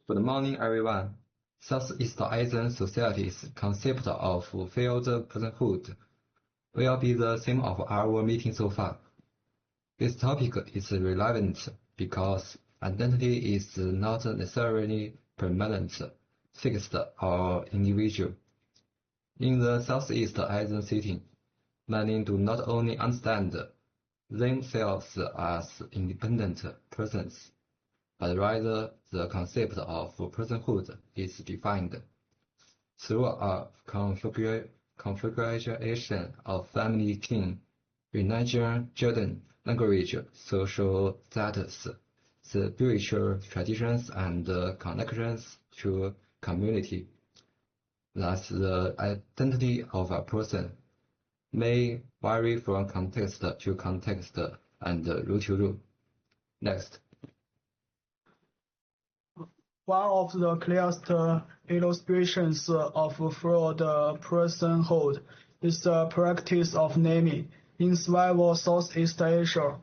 Good morning, everyone. Southeast Asian society's concept of filled personhood will be the theme of our meeting so far. This topic is relevant because identity is not necessarily permanent, fixed, or individual. In the Southeast Asian setting, many do not only understand themselves as independent persons, but rather the concept of personhood is defined through a configuration of family kin, religion, gender, language, social status, spiritual traditions, and connections to community. Thus, the identity of a person may vary from context to context and root to root. Next. One of the clearest illustrations of fluid personhood is the practice of naming. In several Southeast Asia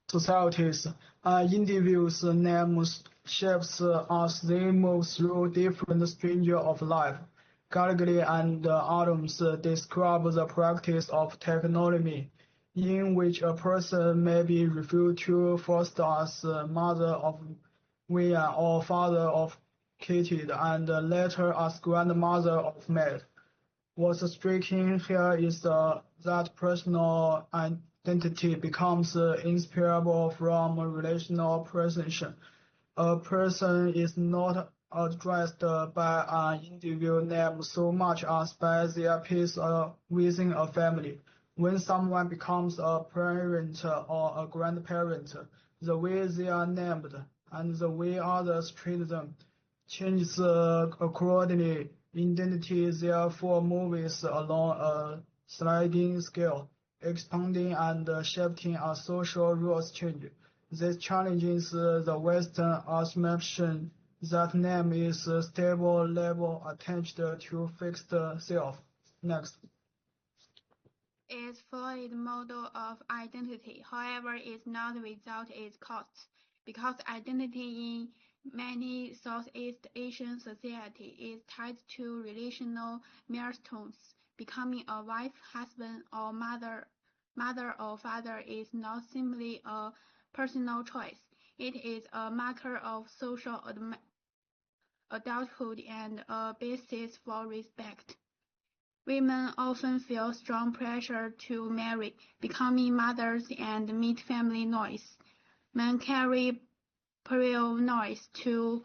societies, an individual's name shapes as they move through different stages of life. Gallagher and Adams describe the practice of technology, in which a person may be referred to first as mother of William or father of Kitty, and later as grandmother of Matt. What's striking here is that personal identity becomes inseparable from relational presence. A person is not addressed by an individual name so much as by their place within a family. When someone becomes a parent or a grandparent, the way they are named and the way others treat them changes accordingly. Identity therefore moves along a sliding scale, expanding and shifting as social rules change. This challenges the Western assumption that name is a stable label attached to fixed self. Next. Its fluid model of identity, however, is not without its costs, because identity in many Southeast Asian societies is tied to relational milestones. Becoming a wife, husband, or mother or father is not simply a personal choice. It is a marker of social adulthood and a basis for respect. Women often feel strong pressure to marry, becoming mothers, and meet family noise. Men carry pariah noise to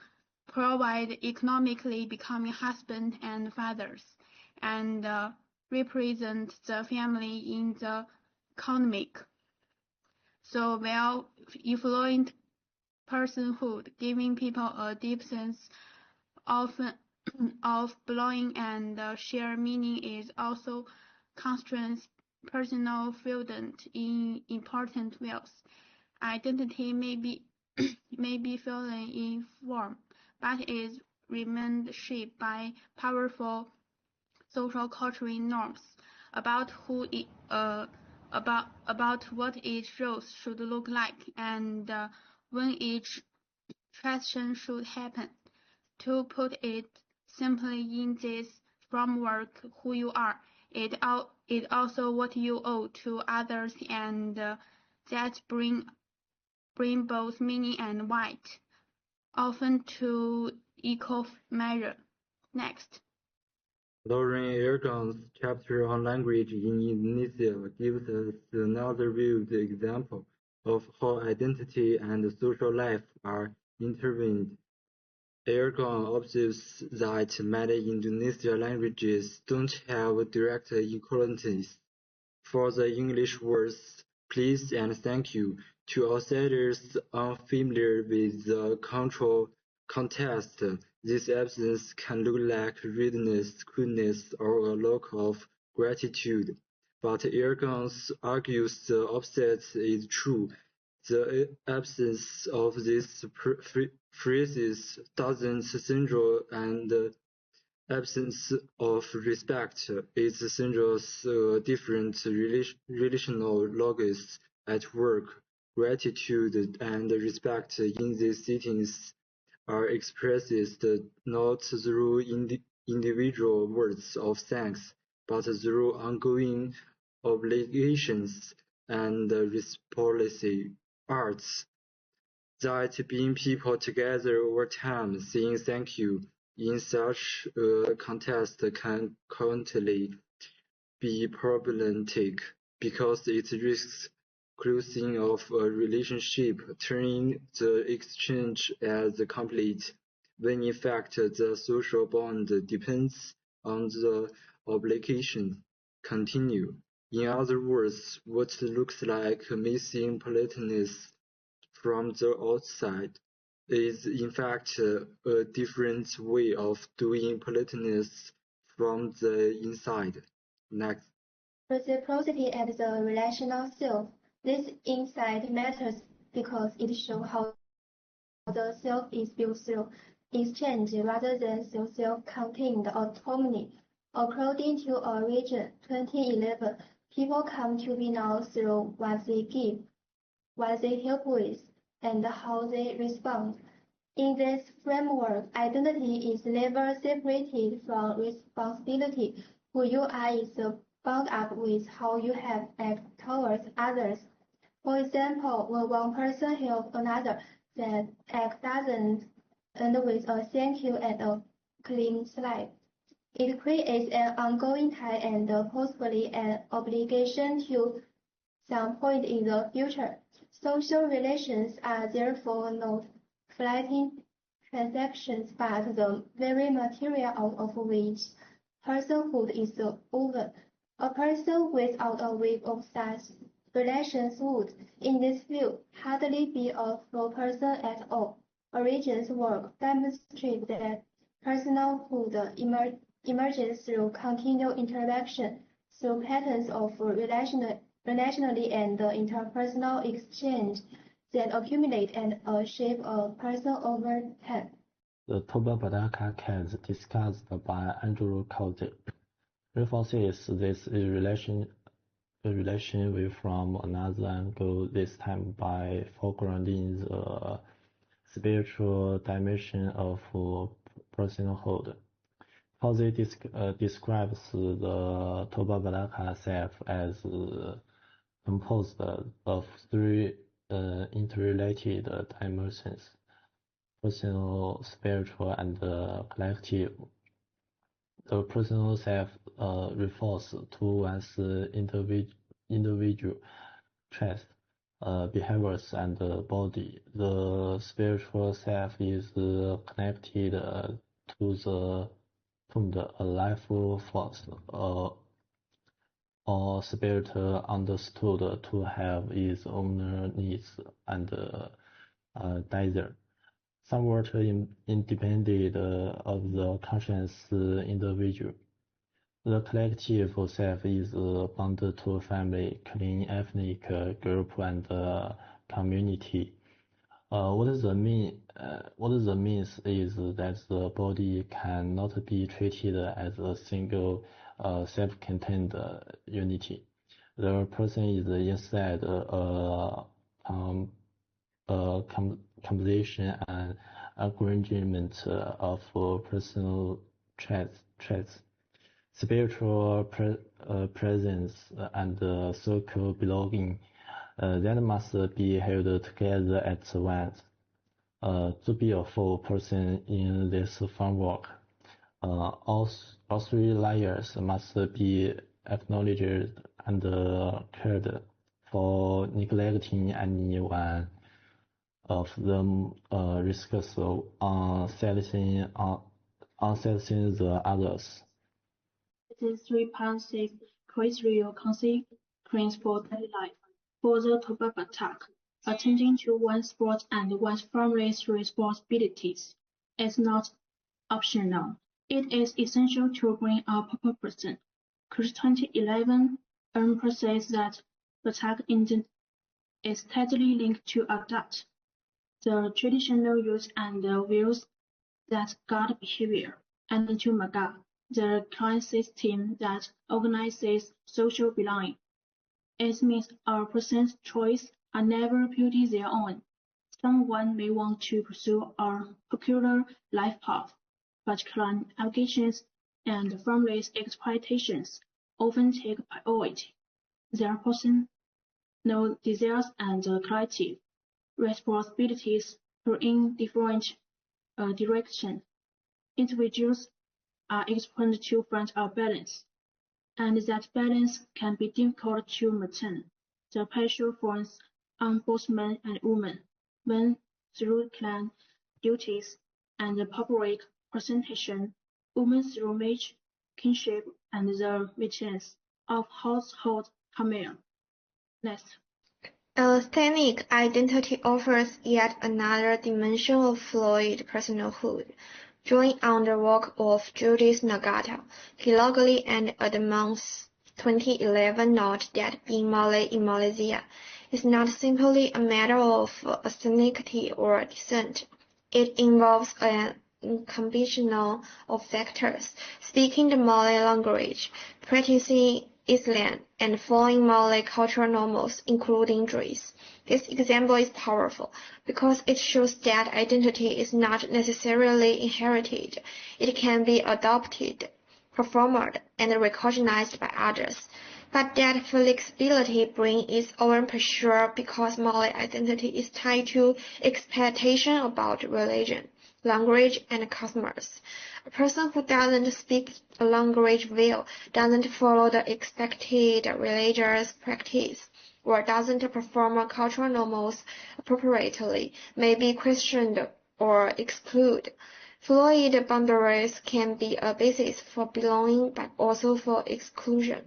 provide economically, becoming husbands and fathers, and represent the family in the economic. So while affluent personhood, giving people a deep sense of belonging and shared meaning, is also constrains personal freedom in important ways. Identity may be fluid in form, but is remained shaped by powerful social cultural norms about about what each role should look like and when each transition should happen. To put it simply, in this framework, who you are is also what you owe to others, and that bring both meaning and weight, often to equal measure. Next. Lauren Ergon's chapter on language in Indonesia gives us another vivid example of how identity and social life are intertwined. Ergon observes that many Indonesian languages don't have direct equivalents for the English words please and thank you. To outsiders unfamiliar with the cultural context, this absence can look like rudeness, coolness, or a lack of gratitude. But Ergon argues the opposite is true. The absence of these phrases doesn't signal an absence of respect. It signals different relational logics at work. Gratitude and respect in these settings are expressed not through individual words of thanks, but through ongoing obligations and reciprocity arts that bind people together over time. Saying thank you in such a context can currently be problematic because it risks closing of a relationship, turning the exchange as complete, when in fact the social bond depends on the obligation continue. In other words, what looks like missing politeness from the outside is in fact a different way of doing politeness from the inside. Next. Reciprocity at the relational self. This insight matters because it shows how the self is built through exchange rather than through self-contained autonomy. According to a region 2011, people come to be known through what they give, what they help with, and how they respond. In this framework, identity is never separated from responsibility. Who you are is bound up with how you have acted towards others. For example, when one person helps another, that act doesn't end with a thank you and a clean slate. It creates an ongoing tie and possibly an obligation to some point in the future. Social relations are therefore not fleeting transactions, but the very material out of which personhood is woven. A person without a web of such relations would, in this view, hardly be a full person at all. Origins work demonstrates that personhood emerges through continual interaction, through patterns of relationally and interpersonal exchange that accumulate and shape a person over time. The Toba-Badaka case discussed by Andrew Cauty reinforces this relation way from another angle, this time by foregrounding the spiritual dimension of personhood. Cauty describes the Toba-Badaka self as composed of three interrelated dimensions: personal, spiritual, and collective. The personal self refers to one's individual traits, behaviors, and body. The spiritual self is connected to the a life force, or spirit understood to have its own needs and desire, somewhat independent of the conscious individual. The collective self is bound to family, clan, ethnic group, and community. What this means is that the body cannot be treated as a single self-contained unity. The person is instead a composition and arrangement of personal traits, spiritual presence, and social belonging that must be held together at once. To be a full person in this framework, all three layers must be acknowledged and cared for. Neglecting any one of them risks unsettling the others. These three policies create real consequences for daily life. For the Toba-Batak, attending to one's sport and one's family's responsibilities is not optional. It is essential to bring up a person. G23 emphasizes that Batak is tightly linked to adapt the traditional rules and views that guide behavior, and to Maga, the clan system that organizes social belonging. It means a person's choices are never purely their own. Someone may want to pursue a peculiar life path, but client obligations and family's expectations often take priority. Their personal desires and collective responsibilities pull in different directions. Individuals are expected to find a balance, and that balance can be difficult to maintain. The pressure falls on both men and women when, through clan duties and public presentation, women through marriage, kinship, and the maintenance of household harmony. Next. Ethnic identity offers yet another dimension of fluid personhood. Drawing on the work of Judith Nagata, Kilogly and Edmonds' 2011 note that being Malay in Malaysia is not simply a matter of ethnicity or descent. It involves a combination of factors: speaking the Malay language, practicing Islam, and following Malay cultural norms, including dress. This example is powerful because it shows that identity is not necessarily inherited. It can be adopted, performed, and recognized by others. But that flexibility brings its own pressure because Malay identity is tied to expectation about religion, language, and customs. A person who doesn't speak a language well, doesn't follow the expected religious practice, or doesn't perform cultural norms appropriately may be questioned or excluded. Fluid boundaries can be a basis for belonging but also for exclusion.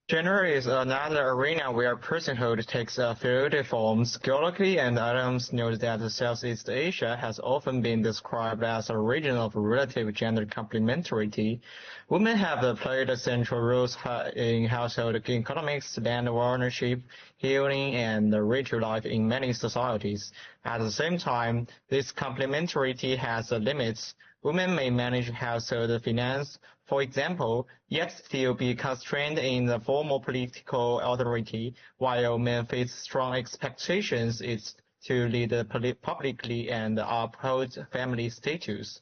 Gender is another arena where personhood takes a fluid form. Geologically, and Adams notes that Southeast Asia has often been described as a region of relative gender complementarity. Women have played central roles in household economics, land ownership, healing, and ritual life in many societies. At the same time, this complementarity has limits. Women may manage household finance, for example, yet still be constrained in the formal political authority, while men face strong expectations to lead publicly and uphold family status.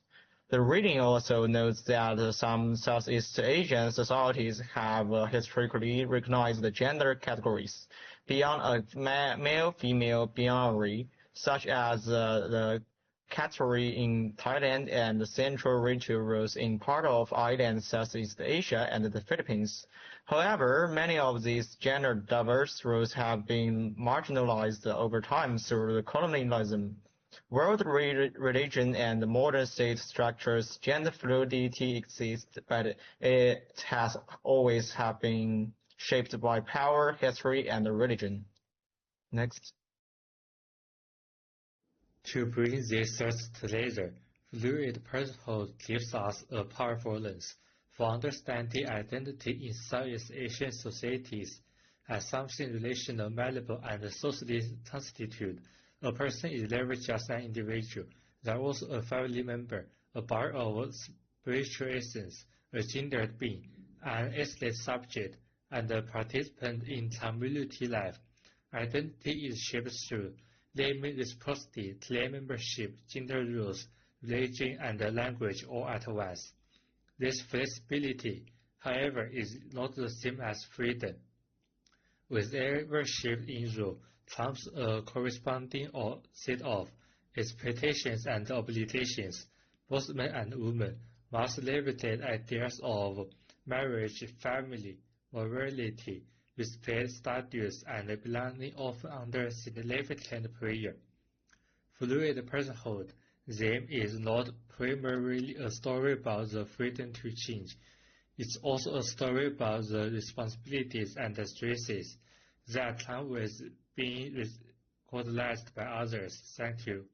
The reading also notes that some Southeast Asian societies have historically recognized gender categories beyond a male-female binary, such as the category in Thailand and the central ritual roles in part of island Southeast Asia and the Philippines. However, many of these gender-diverse roles have been marginalized over time through colonialism. World religion and modern state structures, gender fluidity exists, but it has always have been shaped by power, history, and religion. Next. To bring these thoughts together, fluid personhood gives us a powerful lens for understanding identity in Southeast Asian societies. As something relational, malleable, and socially constituted, a person is never just an individual. They are also a family member, a part of spiritual essence, a gendered being, an ethnic subject, and a participant in community life. Identity is shaped through naming reciprocity, clan membership, gender roles, religion, and language all at once. This flexibility, however, is not the same as freedom. With every shift in role comes a corresponding set of expectations and obligations. Both men and women must navigate ideas of marriage, family, morality, respect, status, and belonging often under significant pressure. Fluid personhood, then, is not primarily a story about the freedom to change. It's also a story about the responsibilities and the stresses that come with being recognized by others. Thank you.